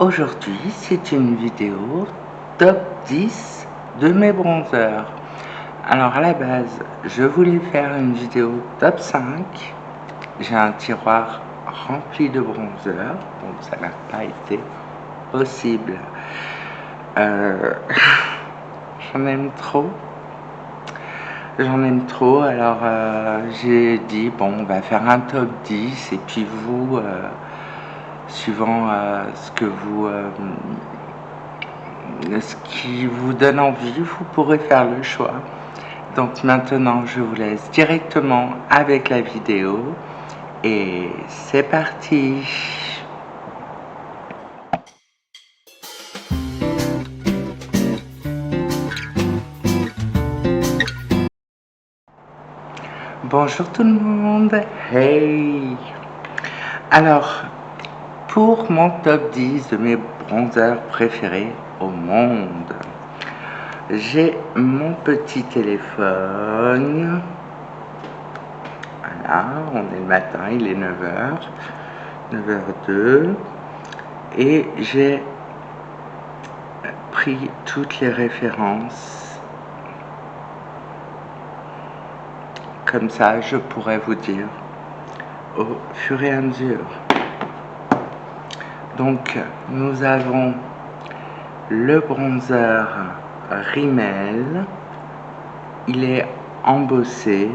Aujourd'hui, c'est une vidéo top 10 de mes bronzers. Alors à la base, je voulais faire une vidéo top 5. J'ai un tiroir rempli de bronzers, donc ça n'a pas été possible. J'en aime trop. Alors j'ai dit, bon, on va faire un top 10 et puis vous, suivant ce qui vous donne envie, vous pourrez faire le choix. Donc maintenant, je vous laisse directement avec la vidéo et c'est parti. Bonjour tout le monde. Hey. Alors, pour mon top 10 de mes bronzers préférés au monde, j'ai mon petit téléphone. Voilà, on est le matin, il est 9h, 9h02. Et j'ai pris toutes les références. Comme ça, je pourrais vous dire au fur et à mesure. Donc, nous avons le bronzer Rimmel. Il est embossé.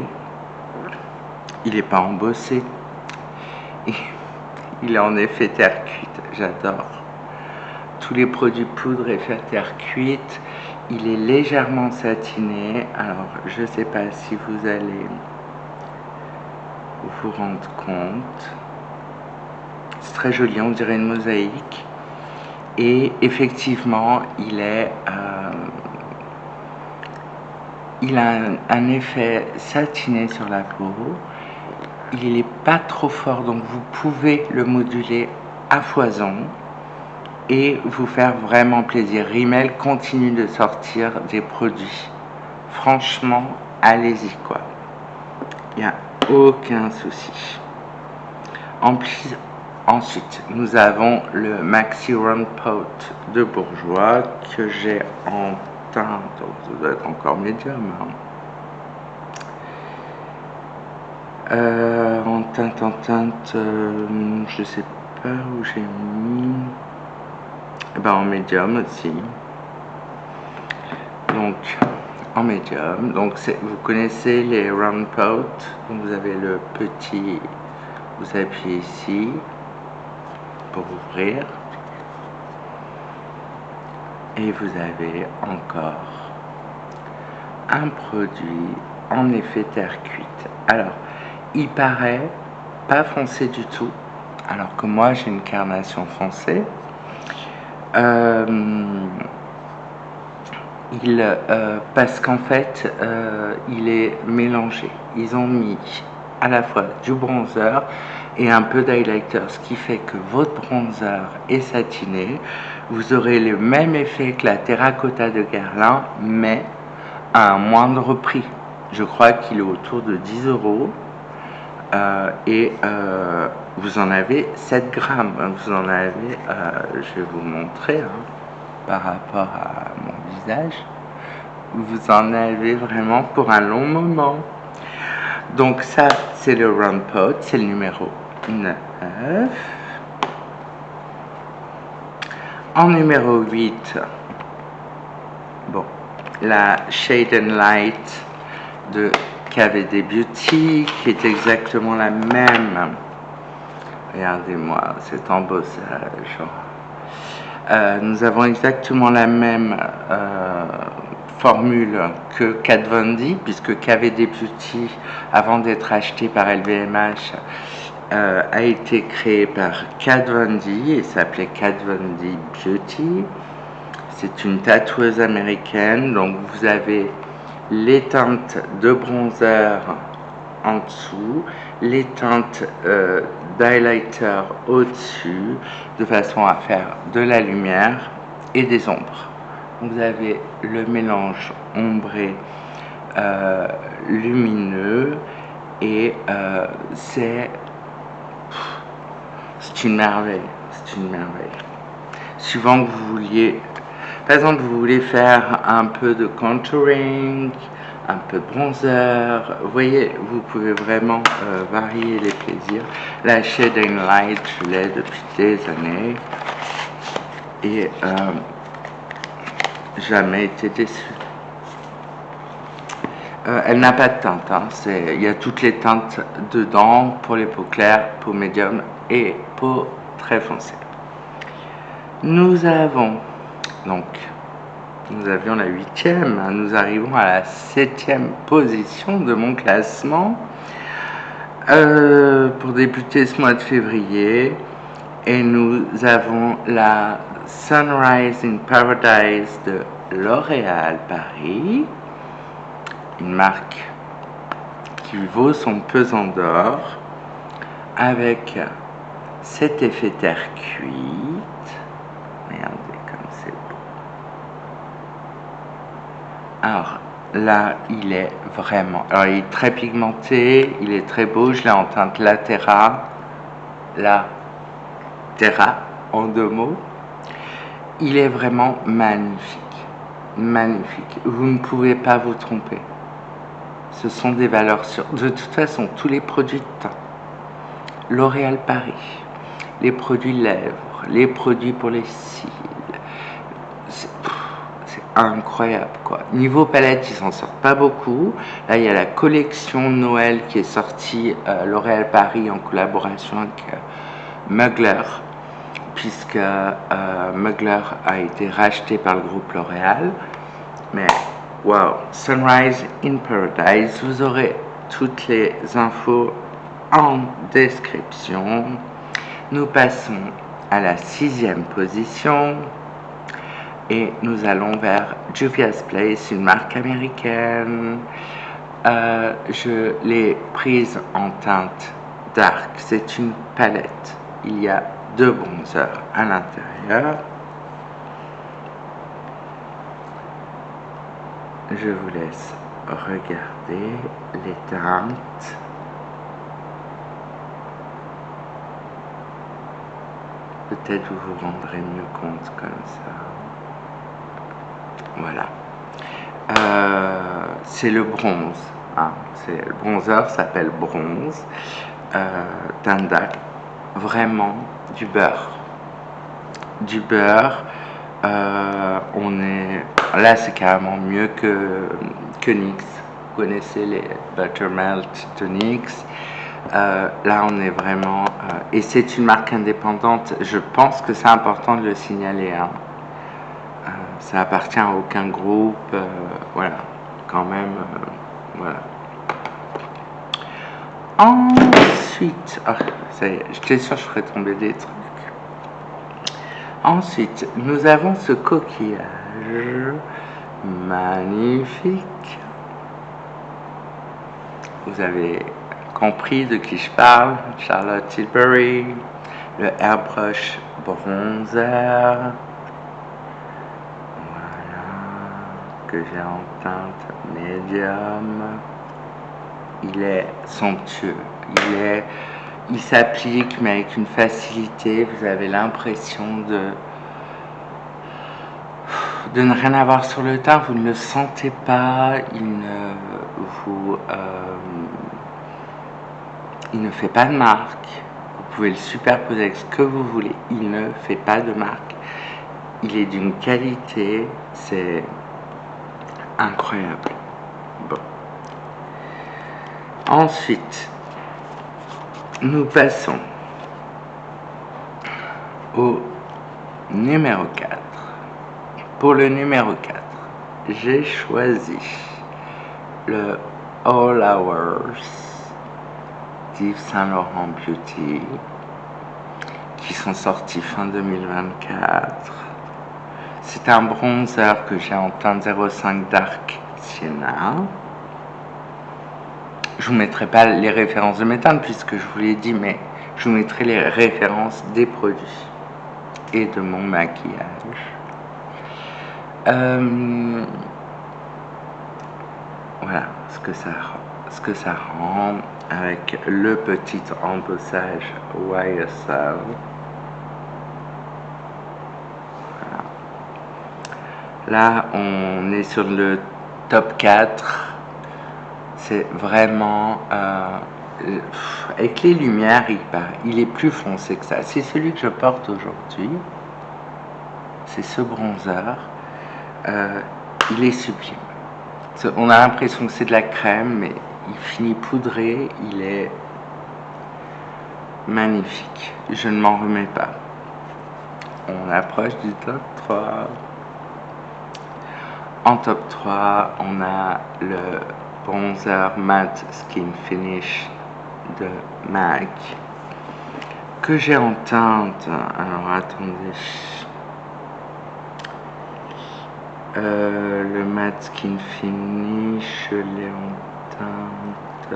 Il n'est pas embossé. Il est en effet terre cuite. J'adore. Tous les produits poudre effet terre cuite. Il est légèrement satiné. Alors, je ne sais pas si vous allez vous rendre compte. C'est très joli, on dirait une mosaïque. Et effectivement, il a un effet satiné sur la peau. Il n'est pas trop fort, donc vous pouvez le moduler à foison et vous faire vraiment plaisir. Rimmel continue de sortir des produits. Franchement, allez-y quoi. Il n'y a aucun souci. Ensuite, nous avons le Maxi Round Pot de Bourjois que j'ai en teinte, donc ça doit être encore médium. En teinte, je sais pas où j'ai mis. En médium aussi. Donc, en médium. Donc, vous connaissez les Round Pot. Donc, vous avez le petit, vous appuyez ici pour ouvrir. Et vous avez encore un produit en effet terre cuite. Alors, il paraît pas foncé du tout, alors que moi j'ai une carnation foncée. Parce qu'en fait, il est mélangé. Ils ont mis à la fois du bronzer et un peu d'highlighter, ce qui fait que votre bronzer est satiné. Vous aurez le même effet que la terracotta de Guerlain, mais à un moindre prix. Je crois qu'il est autour de 10 €. Vous en avez 7 grammes. Vous en avez, je vais vous montrer par rapport à mon visage. Vous en avez vraiment pour un long moment. Donc ça, c'est le Round Pot, c'est le numéro 9. En numéro 8, bon, la Shade and Light de KVD Beauty, qui est exactement la même. Regardez-moi cet embossage. Nous avons exactement la même formule que Kat Von D, puisque KVD Beauty, avant d'être acheté par LVMH, a été créé par Kat Von D et s'appelait Kat Von D Beauty. C'est une tatoueuse américaine, donc vous avez les teintes de bronzer en dessous, les teintes d'highlighter au-dessus, de façon à faire de la lumière et des ombres. Vous avez le mélange ombré lumineux et c'est une merveille, c'est une merveille. suivant que vous vouliez. Par exemple, vous voulez faire un peu de contouring, un peu de bronzer. Vous voyez, vous pouvez vraiment varier les plaisirs. La Shade and Light, je l'ai depuis des années. Et jamais été déçu. Elle n'a pas de teinte, hein. Il y a toutes les teintes dedans pour les peaux claires, peau médium et peau très foncée. Nous avions la 8e, nous arrivons à la 7e position de mon classement pour débuter ce mois de février. Et nous avons la Sunrise in Paradise de L'Oréal Paris, une marque qui vaut son pesant d'or, avec cet effet terre cuite. Regardez comme c'est beau. Alors là, il est vraiment... Alors il est très pigmenté, il est très beau, je l'ai en teinte Latera. Latera, en 2 mots. Il est vraiment magnifique. Magnifique. Vous ne pouvez pas vous tromper. Ce sont des valeurs sûres. De toute façon, tous les produits de teint, L'Oréal Paris, les produits lèvres, les produits pour les cils, c'est incroyable quoi. Niveau palette, ils s'en sortent pas beaucoup. Là, il y a la collection Noël qui est sortie, L'Oréal Paris en collaboration avec Mugler, puisque Mugler a été racheté par le groupe L'Oréal. Mais wow, Sunrise in Paradise, vous aurez toutes les infos en description. Nous passons à la 6e position et nous allons vers Juvia's Place, une marque américaine. Je l'ai prise en teinte dark. C'est une palette. Il y a 2 bronzers à l'intérieur. Je vous laisse regarder les teintes. Peut-être vous vous rendrez mieux compte comme ça. Voilà. C'est le bronze. Hein. Le bronzer s'appelle bronze. Teinte vraiment du beurre. Du beurre. On est là, c'est carrément mieux que NYX. Vous connaissez les Buttermelt de NYX. Là, on est vraiment... et c'est une marque indépendante. Je pense que c'est important de le signaler. Hein. Ça appartient à aucun groupe. Voilà, quand même. Voilà. Ensuite... Oh, ça y est, j'étais sûre que je ferais tomber des trucs. Ensuite, nous avons ce coquillage magnifique. Vous avez compris de qui je parle, Charlotte Tilbury, le Airbrush Bronzer, voilà, que j'ai en teinte médium. Il est somptueux, il s'applique mais avec une facilité, vous avez l'impression de ne rien avoir sur le teint, vous ne le sentez pas, il ne fait pas de marque, vous pouvez le superposer avec ce que vous voulez, il ne fait pas de marque, il est d'une qualité, c'est incroyable. Bon. Ensuite, nous passons au numéro 4. Pour le numéro 4, j'ai choisi le All Hours d'Yves Saint Laurent Beauty qui sont sortis fin 2024. C'est un bronzer que j'ai en teinte 05 Dark Sienna. Je vous mettrai pas les références de mes teintes puisque je vous l'ai dit, mais je vous mettrai les références des produits et de mon maquillage. Voilà ce que ça rend avec le petit embossage YSL. Là, on est sur le top 4. C'est vraiment... avec les lumières, il est plus foncé que ça. C'est celui que je porte aujourd'hui. C'est ce bronzer. Il est sublime. On a l'impression que c'est de la crème, mais il finit poudré. Il est magnifique. Je ne m'en remets pas. On approche du top 3. En top 3, on a le bronzer Matte Skin Finish de MAC que j'ai en teinte. Alors attendez. Le Matte Skin Finish, je l'ai en teinte.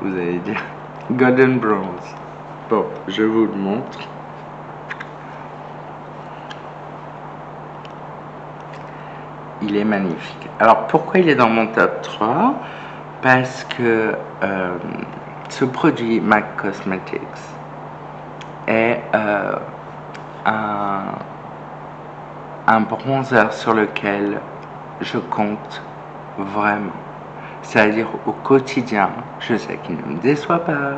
Vous allez dire Golden Bronze. Bon, je vous le montre. Il est magnifique. Alors pourquoi il est dans mon top 3? Parce que ce produit MAC Cosmetics est un bronzer sur lequel je compte vraiment. C'est-à-dire au quotidien, je sais qu'il ne me déçoit pas,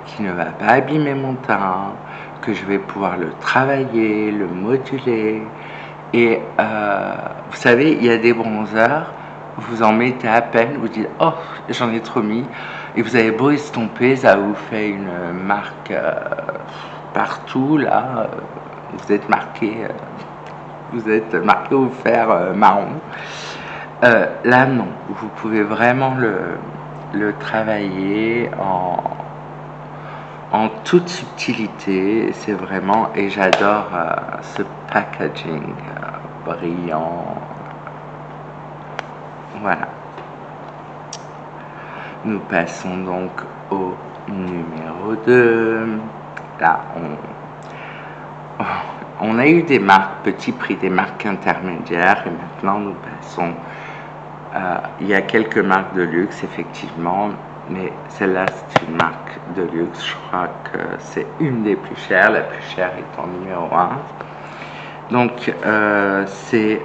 qu'il ne va pas abîmer mon teint, que je vais pouvoir le travailler, le moduler. Et vous savez, il y a des bronzers, vous en mettez à peine, vous dites « Oh, j'en ai trop mis ». Et vous avez beau estomper, ça vous fait une marque partout, là, vous êtes marqué au fer marron. Là, non, vous pouvez vraiment le travailler en toute subtilité. C'est vraiment, et j'adore ce packaging brillant. Voilà. Nous passons donc au numéro 2. Là, on a eu des marques, petit prix, des marques intermédiaires, et maintenant nous passons. Il y a quelques marques de luxe, effectivement, mais celle-là, c'est une marque de luxe. Je crois que c'est une des plus chères. La plus chère est en numéro 1. Donc, c'est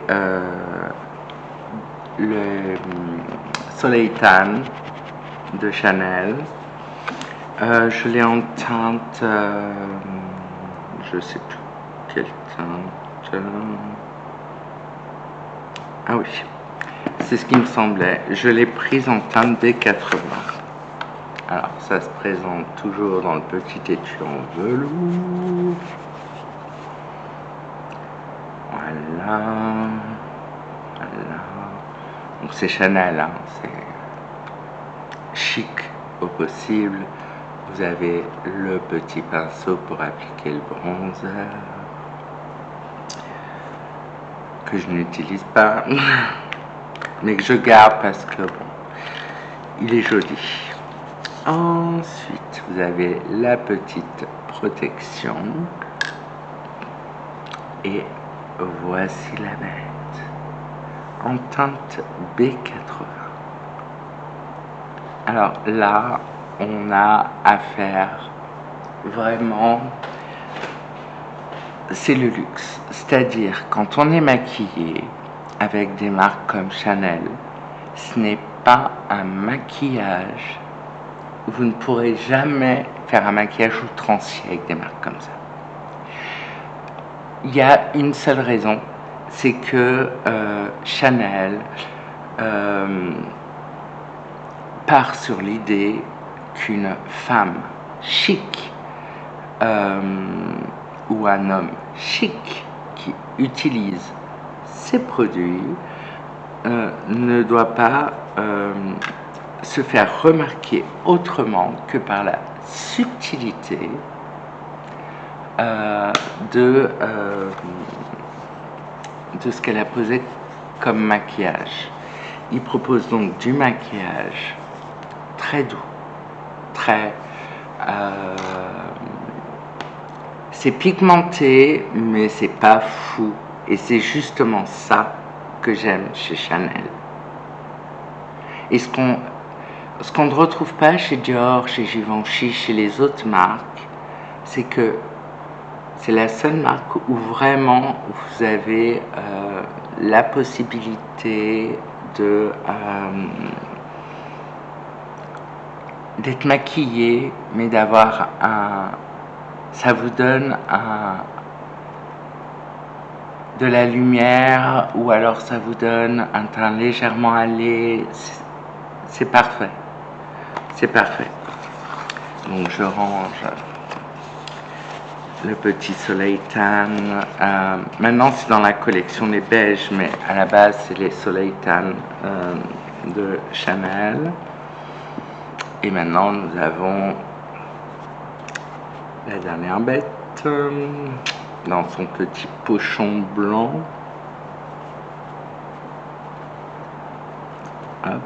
le Soleil Tan de Chanel. Je l'ai en teinte, je sais plus quelle teinte. Ah oui, c'est ce qui me semblait. Je l'ai prise en teinte B80. Alors, ça se présente toujours dans le petit étui en velours. Voilà. Voilà. Donc, c'est Chanel, hein. C'est chic au possible. Vous avez le petit pinceau pour appliquer le bronzer que je n'utilise pas mais que je garde parce que bon, il est joli. Ensuite, vous avez la petite protection et voici la bête en teinte B80. Alors là, on a affaire vraiment, c'est le luxe. C'est-à-dire, quand on est maquillé avec des marques comme Chanel, ce n'est pas un maquillage. Vous ne pourrez jamais faire un maquillage outrancier avec des marques comme ça. Il y a une seule raison, c'est que Chanel part sur l'idée qu'une femme chic ou un homme chic qui utilise ces produits ne doit pas se faire remarquer autrement que par la subtilité de ce qu'elle a posé comme maquillage. Il propose donc du maquillage très doux, très... c'est pigmenté, mais c'est pas fou. Et c'est justement ça que j'aime chez Chanel. Et ce qu'on ne retrouve pas chez Dior, chez Givenchy, chez les autres marques, c'est que c'est la seule marque où vraiment vous avez la possibilité d'être maquillé, mais d'avoir ça vous donne de la lumière, ou alors ça vous donne un teint légèrement allé. C'est parfait. C'est parfait. Donc je range le petit soleil tan. Maintenant c'est dans la collection des beiges, mais à la base c'est les soleil tan de Chanel. Et maintenant nous avons la dernière bête dans son petit pochon blanc. Hop,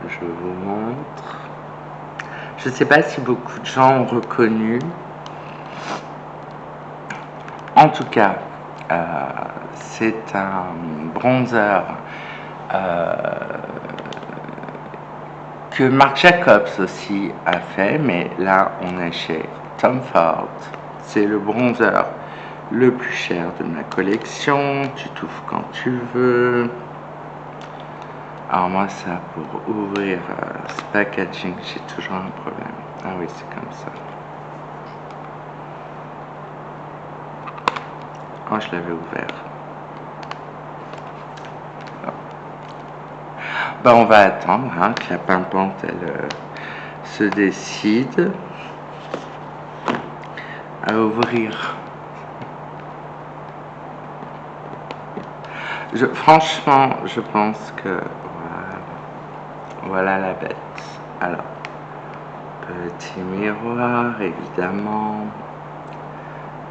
je vous montre. Je ne sais pas si beaucoup de gens ont reconnu. En tout cas, c'est un bronzer que Marc Jacobs aussi a fait, mais là on est chez Tom Ford. C'est le bronzer le plus cher de ma collection. Tu touffes quand tu veux. Alors moi ça, pour ouvrir ce packaging, j'ai toujours un problème. Ah oui, c'est comme ça. Oh, je l'avais ouvert. Oh. Ben, on va attendre que la pimpante elle se décide à ouvrir. Franchement, je pense que voilà la bête. Alors, petit miroir, évidemment.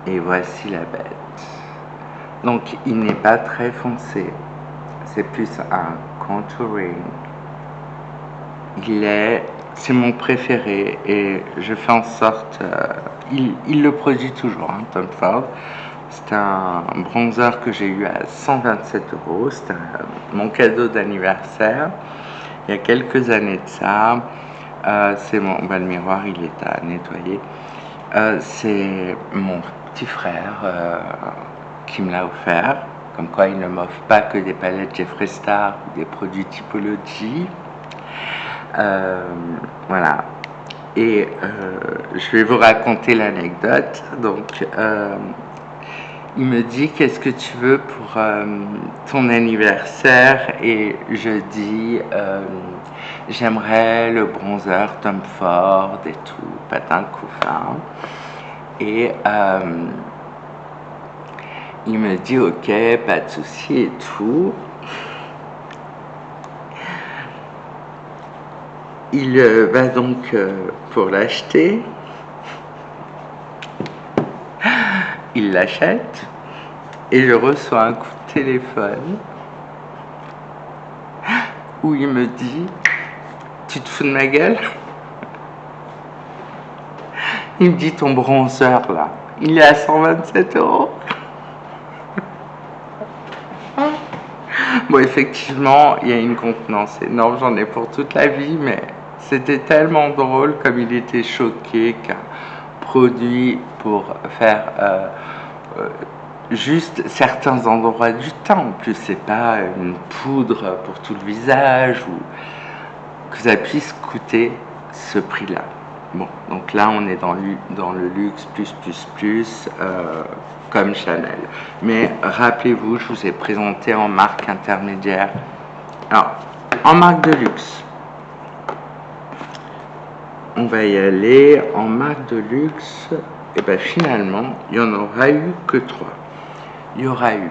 Et voici la bête. Donc, il n'est pas très foncé. C'est plus un contouring. C'est mon préféré et je fais en sorte. Il le produit toujours, Tom Ford. C'est un bronzer que j'ai eu à 127 €. C'était mon cadeau d'anniversaire il y a quelques années de ça. C'est le miroir, il est à nettoyer. C'est mon petit frère qui me l'a offert. Comme quoi, il ne m'offre pas que des palettes Jeffree Star ou des produits Typology. Voilà. Et je vais vous raconter l'anecdote. Donc, il me dit qu'est-ce que tu veux pour ton anniversaire, et je dis j'aimerais le bronzer Tom Ford et tout, patin couffin. Et il me dit ok, pas de souci et tout. Il va donc pour l'acheter. Il l'achète et je reçois un coup de téléphone où il me dit tu te fous de ma gueule? Il me dit ton bronzer là, il est à 127 €. Bon, effectivement, il y a une contenance énorme, j'en ai pour toute la vie, mais c'était tellement drôle comme il était choqué qu'un produit pour faire juste certains endroits du teint, en plus c'est pas une poudre pour tout le visage, ou que ça puisse coûter ce prix-là. Bon, donc là on est dans le luxe plus, comme Chanel. Mais rappelez-vous, je vous ai présenté en marque intermédiaire. Alors, en marque de luxe, on va y aller. En marque de luxe, et bien finalement, il n'y en aura eu que 3. Il y aura eu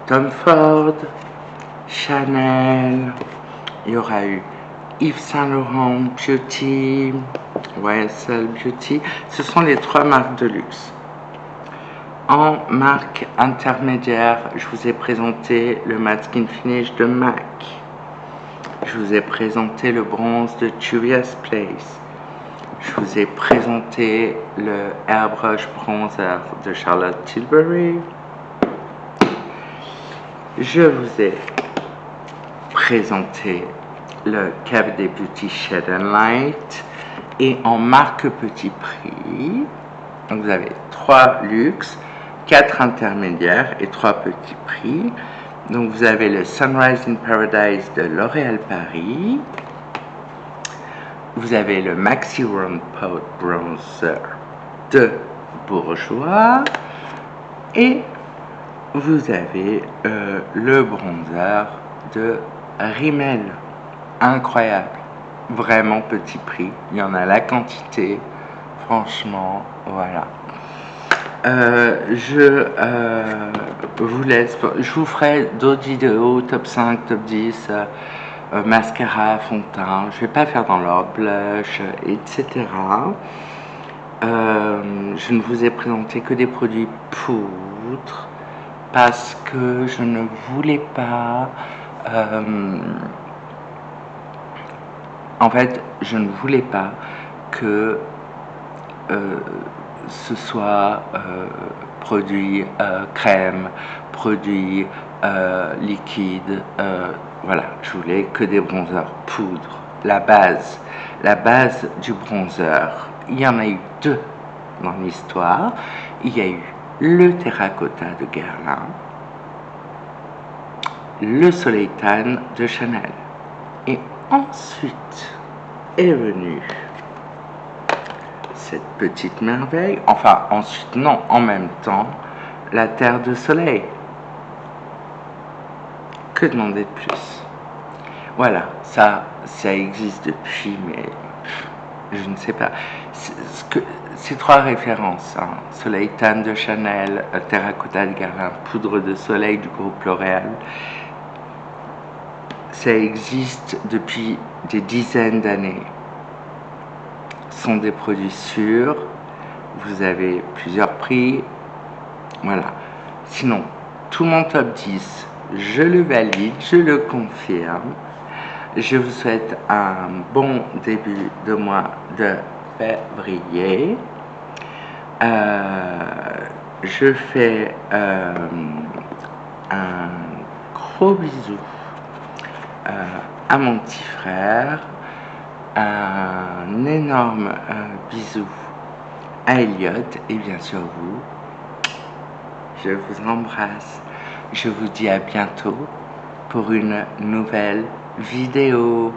Tom Ford, Chanel, il y aura eu Yves Saint Laurent Beauty, YSL Beauty. Ce sont les 3 marques de luxe. En marque intermédiaire, je vous ai présenté le Matte Skin Finish de MAC. Je vous ai présenté le bronze de Juvia's Place. Je vous ai présenté le Airbrush Bronzer de Charlotte Tilbury. Je vous ai présenter le KVD Beauty Shade and Light et en marque petit prix. Donc vous avez 3 luxe, 4 intermédiaires et 3 petits prix. Donc vous avez le Sunrise in Paradise de L'Oréal Paris. Vous avez le Maxi Round Pot Bronzer de Bourjois. Et vous avez le bronzer de Rimmel. Incroyable. Vraiment petit prix. Il y en a la quantité. Franchement, voilà. Je vous laisse. Je vous ferai d'autres vidéos, top 5, top 10, mascara, fond de teint. Je vais pas faire dans l'ordre, blush, etc. Je ne vous ai présenté que des produits poudre parce que je ne voulais pas. En fait, je ne voulais pas que ce soit produit crème, produit liquide, voilà, je voulais que des bronzers poudre, la base du bronzer. Il y en a eu 2 dans l'histoire. Il y a eu le terracotta de Guerlain, le soleil tan de Chanel, et ensuite est venue cette petite merveille, enfin ensuite non, en même temps, la terre de soleil. Que demander de plus? Voilà, ça existe depuis, mais je ne sais pas. Ces 3 références, hein, soleil tan de Chanel, terracotta de Guerlain, poudre de soleil du groupe L'Oréal, ça existe depuis des dizaines d'années. Sont des produits sûrs, vous avez plusieurs prix, voilà. Sinon, tout mon top 10, je le valide, je le confirme. Je vous souhaite un bon début de mois de février. Je fais un gros bisou à mon petit frère. Un énorme bisou à Elliot et bien sûr vous. Je vous embrasse. Je vous dis à bientôt pour une nouvelle vidéo.